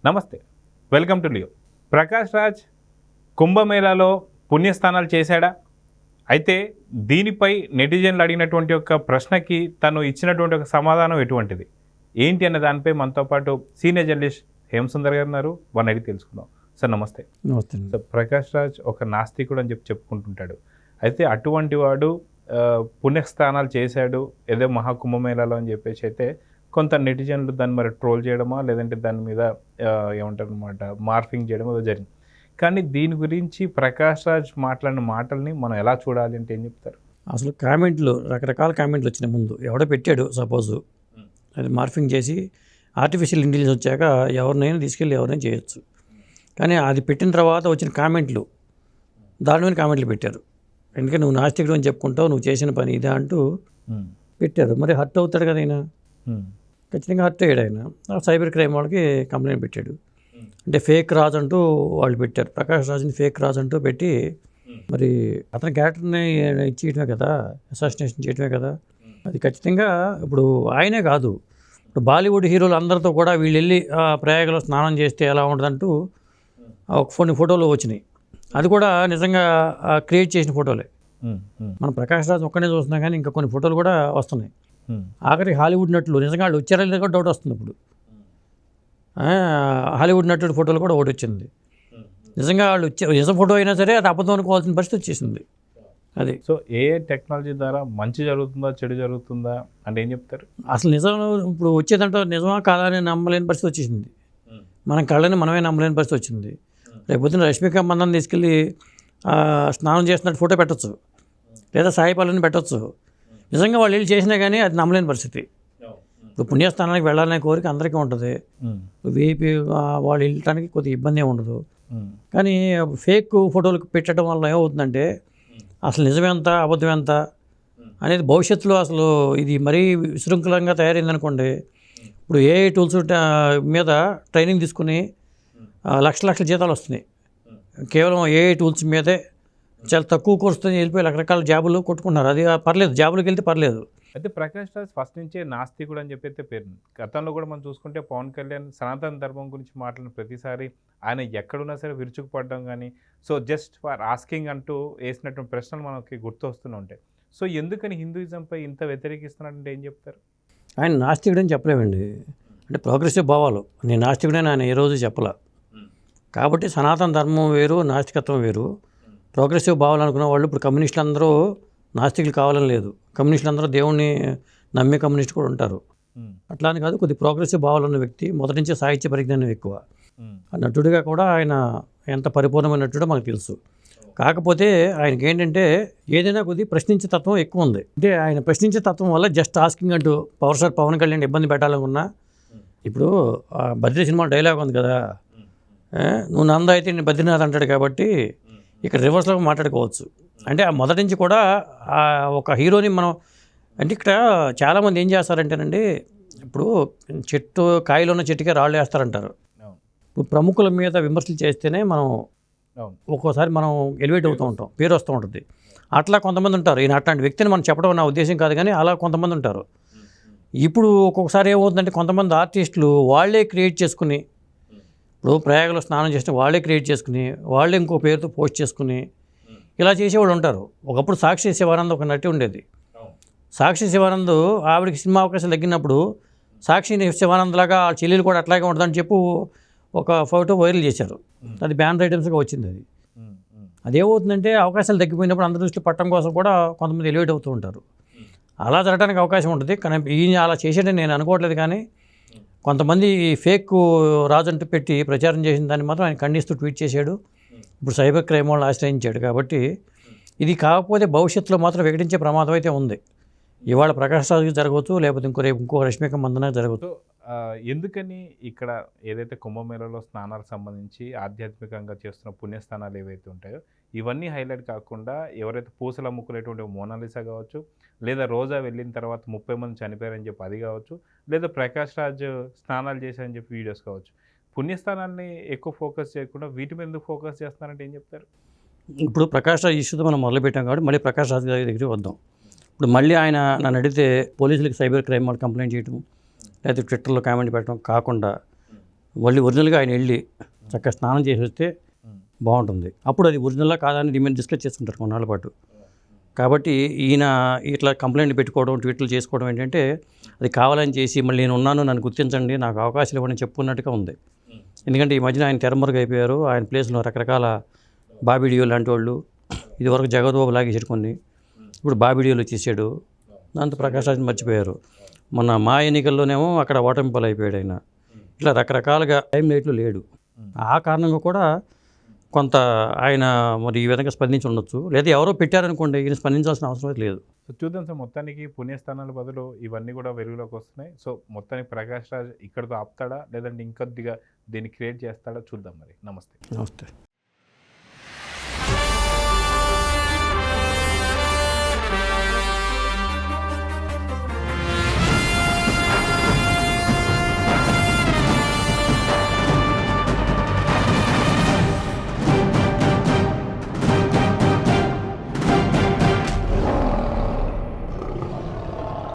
నమస్తే, welcome to Leo. Prakash Raj కుంభమేళాలో పుణ్యస్థానాలు చేశాడా? అయితే దీనిపై నెటిజన్లు అడిగినటువంటి ఒక ప్రశ్నకి తను ఇచ్చినటువంటి ఒక సమాధానం ఎటువంటిది ఏంటి అన్న దానిపై మనతో పాటు సీనియర్ జర్నలిస్ట్ హేమసుందర్ గారు ఉన్నారు. వారిని అడిగి తెలుసుకుందాం. సార్ నమస్తే. నమస్తే. సార్, ప్రకాష్ రాజ్ ఒక నాస్తికుడు అని చెప్పుకుంటుంటాడు. అయితే అటువంటి వాడు పుణ్యస్థానాలు చేశాడు ఏదో మహాకుంభమేళాలో అని చెప్పేసి అయితే కొంత నెటిజన్లు దాన్ని మరి ట్రోల్ చేయడమా లేదంటే దాని మీద ఏమంటారు అనమాట మార్ఫింగ్ చేయడం ఏదో జరిగింది. కానీ దీని గురించి ప్రకాష్ రాజ్ మాట్లాడిన మాటల్ని మనం ఎలా చూడాలి అంటే ఏం చెప్తారు? అసలు కామెంట్లు రకరకాల కామెంట్లు వచ్చినాయి. ముందు ఎవడో పెట్టాడు సపోజు, అది మార్ఫింగ్ చేసి ఆర్టిఫిషియల్ ఇంటెలిజెన్స్ వచ్చాక ఎవరినైనా తీసుకెళ్ళి ఎవరైనా చేయొచ్చు. కానీ అది పెట్టిన తర్వాత వచ్చిన కామెంట్లు దాని కామెంట్లు పెట్టారు. ఎందుకంటే నువ్వు నాస్తికుడు అని చెప్పుకుంటావు, నువ్వు చేసిన పని ఇదే అంటూ పెట్టారు. మరి హర్ట్ అవుతాడు కదా ఆయన, ఖచ్చితంగా హర్ట్ అయ్యాడు. ఆయన సైబర్ క్రైమ్ వాళ్ళకి కంప్లైంట్ పెట్టాడు. అంటే ఫేక్ రాజ్ అంటూ వాళ్ళు పెట్టారు, ప్రకాష్ రాజ్ని ఫేక్ రాజ్ అంటూ పెట్టి మరి అతని క్యారెక్టర్ని ఇచ్చేయటమే కదా, అసాసినేషన్ చేయటమే కదా. అది ఖచ్చితంగా ఇప్పుడు ఆయనే కాదు, ఇప్పుడు బాలీవుడ్ హీరోలు అందరితో కూడా వీళ్ళు వెళ్ళి ప్రయాగలో స్నానం చేస్తే ఎలా ఉంటుందంటూ కొన్ని ఫోటోలు వచ్చినాయి. అది కూడా నిజంగా క్రియేట్ చేసిన ఫోటోలే. మనం ప్రకాష్ రాజ్ ఒక్కనే చూస్తున్నాం కానీ ఇంకా కొన్ని ఫోటోలు కూడా వస్తున్నాయి. ఆఖరికి హాలీవుడ్ నటులు నిజంగా వాళ్ళు వచ్చారా లేదా కూడా డౌట్ వస్తుంది. ఇప్పుడు హాలీవుడ్ నటుడు ఫోటోలు కూడా ఒకటి వచ్చింది. నిజంగా వాళ్ళు నిజం ఫోటో అయినా సరే అది అబద్ధం అనుకోవాల్సిన పరిస్థితి వచ్చేసింది. అది సో ఏ టెక్నాలజీ ద్వారా మంచి జరుగుతుందా చెడు జరుగుతుందా అంటే ఏం చెప్తారు? అసలు నిజం ఇప్పుడు వచ్చేదంటే నిజమా కాదా అని నమ్మలేని పరిస్థితి వచ్చేసింది. మనం కళ్ళని మనమే నమ్మలేని పరిస్థితి వచ్చింది. రేపు రష్మిక మందన్ తీసుకెళ్ళి స్నానం చేస్తున్నట్టు ఫోటో పెట్టచ్చు, లేదా సాయి పల్లవిని పెట్టచ్చు. నిజంగా వాళ్ళు వెళ్ళి చేసినా కానీ అది నమ్మలేని పరిస్థితి. ఇప్పుడు పుణ్యస్థానానికి వెళ్ళాలనే కోరిక అందరికీ ఉంటుంది. వీపీ వాళ్ళు వెళ్ళటానికి కొద్దిగా ఇబ్బంది ఉండదు. కానీ ఫేక్ ఫోటోలు పెట్టడం వల్ల ఏమవుతుందంటే అసలు నిజమేంత అబద్ధం ఎంత అనేది భవిష్యత్తులో అసలు ఇది మరీ విశృంఖలంగా తయారైందనుకోండి. ఇప్పుడు ఏఐ టూల్స్ మీద ట్రైనింగ్ తీసుకుని లక్షల జీతాలు వస్తున్నాయి. కేవలం ఏఐ టూల్స్ మీదే చాలా తక్కువ కోర్సుతో వెళ్ళిపోయి రకరకాల జాబులు కొట్టుకుంటున్నారు. అది పర్లేదు, జాబులకు వెళ్తే పర్లేదు. అయితే ప్రకాష్ రాజ్ ఫస్ట్ నుంచే నాస్తికుడు అని చెప్పైతే పేరు. గతంలో కూడా మనం చూసుకుంటే పవన్ కళ్యాణ్ సనాతన ధర్మం గురించి మాట్లాడిన ప్రతిసారి ఆయన ఎక్కడున్నా సరే విరుచుకుపడడం కానీ, సో జస్ట్ ఫర్ ఆస్కింగ్ అంటూ వేసినటువంటి ప్రశ్నలు మనకి గుర్తొస్తూనే ఉంటాయి. సో ఎందుకని హిందూయిజంపై ఇంత వ్యతిరేకిస్తున్నాడంటే ఏం చెప్తారు? ఆయన నాస్తికుడు అని చెప్పలేమండి. అంటే ప్రోగ్రెసివ్ భావాలు, నేను నాస్తికుడని ఆయన ఏ రోజు చెప్పలే. కాబట్టి సనాతన ధర్మం వేరు, నాస్తికత్వం వేరు. ప్రోగ్రెసివ్ భావాలు అనుకున్న వాళ్ళు ఇప్పుడు కమ్యూనిస్టులు అందరూ నాస్తికులు కావాలని లేదు. కమ్యూనిస్టులు అందరూ దేవుణ్ణి నమ్మే కమ్యూనిస్టు కూడా ఉంటారు. అట్లా అని కాదు, కొద్ది ప్రోగ్రెసివ్ భావాలు ఉన్న వ్యక్తి, మొదటి నుంచే సాహిత్య పరిజ్ఞానం ఎక్కువ. నటుడిగా కూడా ఆయన ఎంత పరిపూర్ణమైన నటుడో మనకు తెలుసు. కాకపోతే ఆయనకి ఏంటంటే ఏదైనా కొద్ది ప్రశ్నించే తత్వం ఎక్కువ ఉంది. అంటే ఆయన ప్రశ్నించే తత్వం వల్ల జస్ట్ ఆస్కింగ్ అంటూ పవర్ స్టార్ పవన్ కళ్యాణ్ ఇబ్బంది పెట్టాలనుకున్నా, ఇప్పుడు బద్రీ సినిమా డైలాగ్ ఉంది కదా, నువ్వు నంద అయితే నేను బద్రీనాథ్ అంటాడు. కాబట్టి ఇక్కడ రివర్స్లో మాట్లాడుకోవచ్చు. అంటే ఆ మొదటి నుంచి కూడా ఒక హీరోని మనం అంటే ఇక్కడ చాలామంది ఏం చేస్తారంటేనండి, ఇప్పుడు చెట్టు కాయలు ఉన్న చెట్టుకే రాళ్ళు వేస్తారంటారు. ఇప్పుడు ప్రముఖుల మీద విమర్శలు చేస్తేనే మనం ఒక్కోసారి మనం ఎలివేట్ అవుతూ ఉంటాం, పేరు వస్తూ ఉంటుంది. అట్లా కొంతమంది ఉంటారు. ఈయన అట్లాంటి వ్యక్తిని మనం చెప్పడం నా ఉద్దేశం కాదు, కానీ అలా కొంతమంది ఉంటారు. ఇప్పుడు ఒక్కొక్కసారి ఏమవుతుందంటే కొంతమంది ఆర్టిస్టులు వాళ్ళే క్రియేట్ చేసుకుని, ఇప్పుడు ప్రయాగలో స్నానం చేస్తే వాళ్ళే క్రియేట్ చేసుకుని, వాళ్ళే ఇంకో పేరుతో పోస్ట్ చేసుకుని ఇలా చేసేవాళ్ళు ఉంటారు. ఒకప్పుడు సాక్షి శివానంద్ ఒక నటి ఉండేది. సాక్షి శివానంద్ ఆవిడకి సినిమా అవకాశాలు తగ్గినప్పుడు సాక్షి శివానంద్ లాగా ఆ చెల్లెలు కూడా అట్లాగే ఉంటుందని చెప్పి ఒక ఫోటో వైరల్ చేశారు. అది బ్యాన్ ఐటమ్స్గా వచ్చింది. అదేమవుతుందంటే అవకాశాలు తగ్గిపోయినప్పుడు అందరి దృష్టిలో పట్టడం కోసం కూడా కొంతమంది ఎలివేట్ అవుతూ ఉంటారు. అలా జరగడానికి అవకాశం ఉంటుంది. కానీ ఈయన అలా చేసేటని నేను అనుకోవట్లేదు. కానీ కొంతమంది ఫేక్ రాజు అంటూ పెట్టి ప్రచారం చేసిన దాన్ని మాత్రం ఆయన ఖండిస్తూ ట్వీట్ చేశాడు. ఇప్పుడు సైబర్ క్రైమ్ వాళ్ళని ఆశ్రయించాడు. కాబట్టి ఇది కాకపోతే భవిష్యత్తులో మాత్రం వికటించే ప్రమాదం అయితే ఉంది. ఇవాళ ప్రకాష్ రాజుకి జరగవచ్చు, లేకపోతే రేపు ఇంకో రష్మిక మందన జరగవచ్చు. ఎందుకని ఇక్కడ ఏదైతే కుంభమేళలో స్నానాలకు సంబంధించి ఆధ్యాత్మికంగా చేస్తున్న పుణ్యస్థానాలు ఏవైతే ఉంటాయో ఇవన్నీ హైలైట్ కాకుండా ఎవరైతే పూసలు అమ్ముకునేటువంటి మోనాలిసా కావచ్చు, లేదా రోజా వెళ్ళిన తర్వాత 30 మంది చనిపోయారని చెప్పి అది కావచ్చు, లేదా ప్రకాష్ రాజ్ స్నానాలు చేశారని చెప్పి వీడియోస్ కావచ్చు, పుణ్యస్థానాన్ని ఎక్కువ ఫోకస్ చేయకుండా వీటి మీద ఎందుకు ఫోకస్ చేస్తున్నారంటే ఏం చెప్తారు? ఇప్పుడు ప్రకాష్ రాజ్ ఇష్యూతో మనం మొదలుపెట్టాం కాబట్టి మళ్ళీ ప్రకాష్ రాజ్ గారి దగ్గరికి వద్దాం. ఇప్పుడు మళ్ళీ ఆయన నన్ను అడిగితే పోలీసులకి సైబర్ క్రైమ్ వాళ్ళు కంప్లైంట్ చేయడం, లేకపోతే ట్విట్టర్లో కామెంట్ పెట్టడం కాకుండా మళ్ళీ ఒరిజినల్గా ఆయన వెళ్ళి చక్కగా స్నానం చేసి వస్తే బాగుంటుంది. అప్పుడు అది ఒరిజినల్లా కాదని డిమాండ్ డిస్కస్ చేసుకుంటారు కొన్నాళ్ళ పాటు. కాబట్టి ఈయన ఇట్లా కంప్లైంట్ పెట్టుకోవడం, ట్వీట్లు చేసుకోవడం ఏంటంటే అది కావాలని చేసి మళ్ళీ నేను ఉన్నాను, నన్ను గుర్తించండి, నాకు అవకాశాలు ఇవ్వని చెప్పుకున్నట్టుగా ఉంది. ఎందుకంటే ఈ మధ్యన ఆయన తెరమరుగు అయిపోయారు. ఆయన ప్లేస్లో రకరకాల బాబిడియో లాంటి వాళ్ళు, ఇదివరకు జగద్బాబు లాగేసాడు కొన్ని, ఇప్పుడు బాబిడియోలు వచ్చేసాడు. దాంతో ప్రకాష్ రాజ్ మర్చిపోయారు. మొన్న మా ఎన్నికల్లోనేమో అక్కడ ఓటమి పాలైపోయాడు ఆయన. ఇట్లా రకరకాలుగా టైం లైట్లు లేడు. ఆ కారణంగా కూడా కొంత ఆయన మరి ఈ విధంగా స్పందించి ఉండొచ్చు. లేదా ఎవరో పెట్టారనుకోండి, ఈయన స్పందించాల్సిన అవసరం లేదు. సో చూద్దాం సార్, మొత్తానికి పుణ్యస్థానాల బదులు ఇవన్నీ కూడా వెలుగులోకి వస్తున్నాయి. సో మొత్తానికి ప్రకాష్ రాజ్ ఇక్కడితో ఆపుతాడా, లేదంటే ఇంకొద్దిగా దీన్ని క్రియేట్ చేస్తాడా చూద్దాం మరి. నమస్తే. నమస్తే.